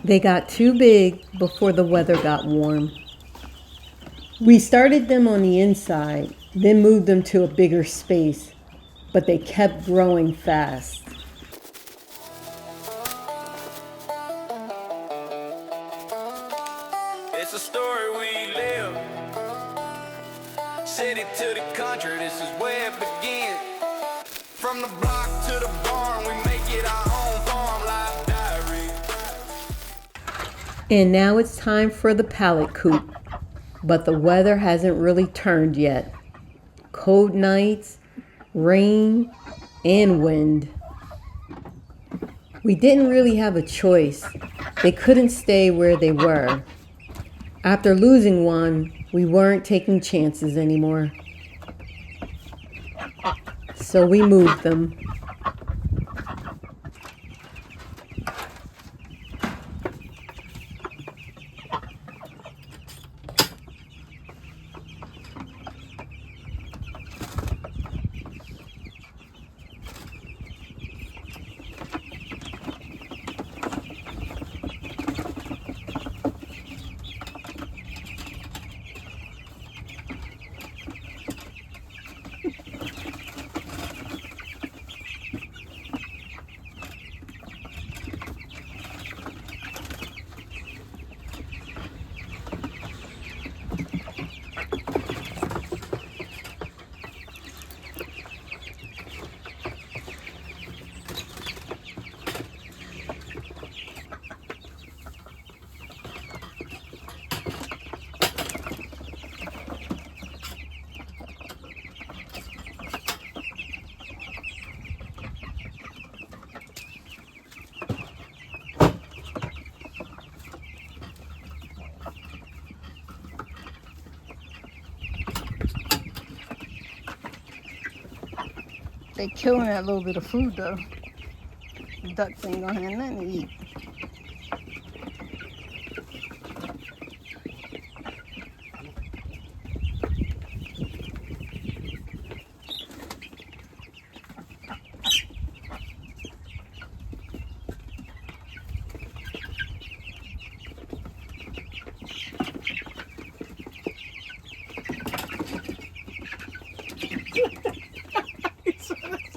They got too big before the weather got warm. We started them on the inside, then moved them to a bigger space, but they kept growing fast. It's a story we live. City to the country, this is where it begins. From the block to the barn, we make it our own farm. Life Diaries. And now it's time for the pallet coop. But the weather hasn't really turned yet. Cold nights, rain, and wind. We didn't really have a choice. They couldn't stay where they were. After losing one, we weren't taking chances anymore. So we moved them. They killing that little bit of food though. The ducks ain't gonna have nothing to eat.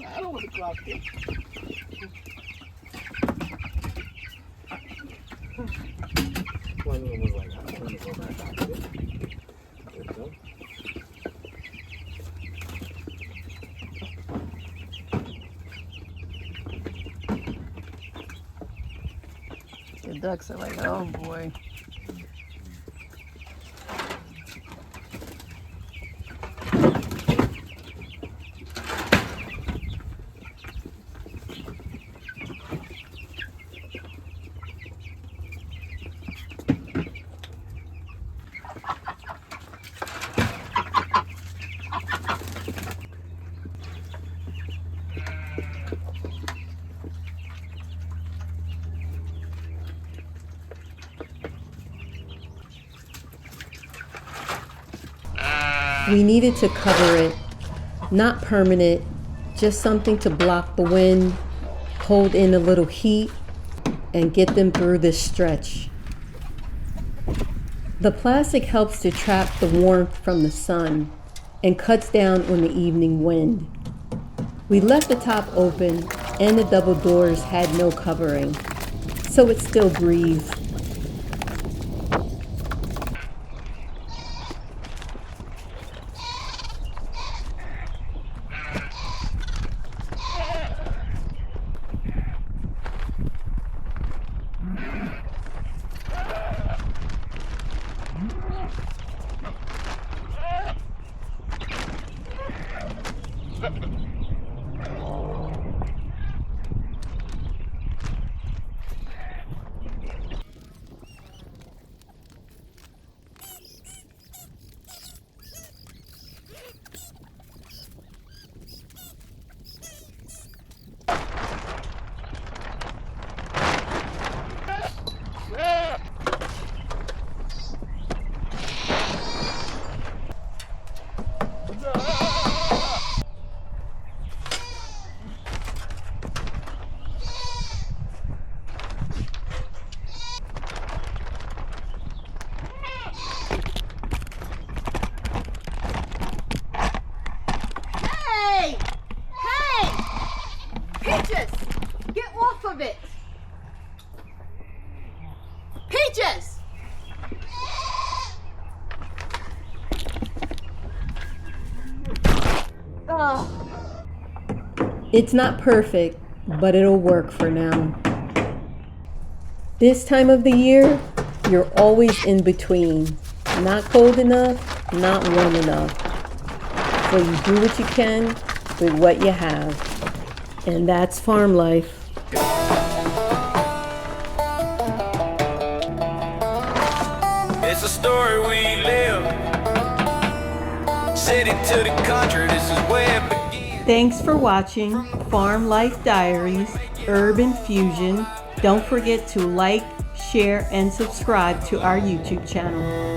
I don't want to go out there. One of them was like, I don't want to go back out there. There you go. The ducks are like, oh boy. We needed to cover it, not permanent, just something to block the wind, hold in a little heat, and get them through this stretch. The plastic helps to trap the warmth from the sun and cuts down on the evening wind. We left the top open and the double doors had no covering, so it still breathed. Peaches! Oh. It's not perfect, but it'll work for now. This time of the year, you're always in between. Not cold enough, not warm enough. So you do what you can with what you have. And that's farm life. It's a story we live. City to the country, this is where it begins. Thanks for watching Farm Life Diaries, Urban Fusion. Don't forget to like, share, and subscribe to our YouTube channel.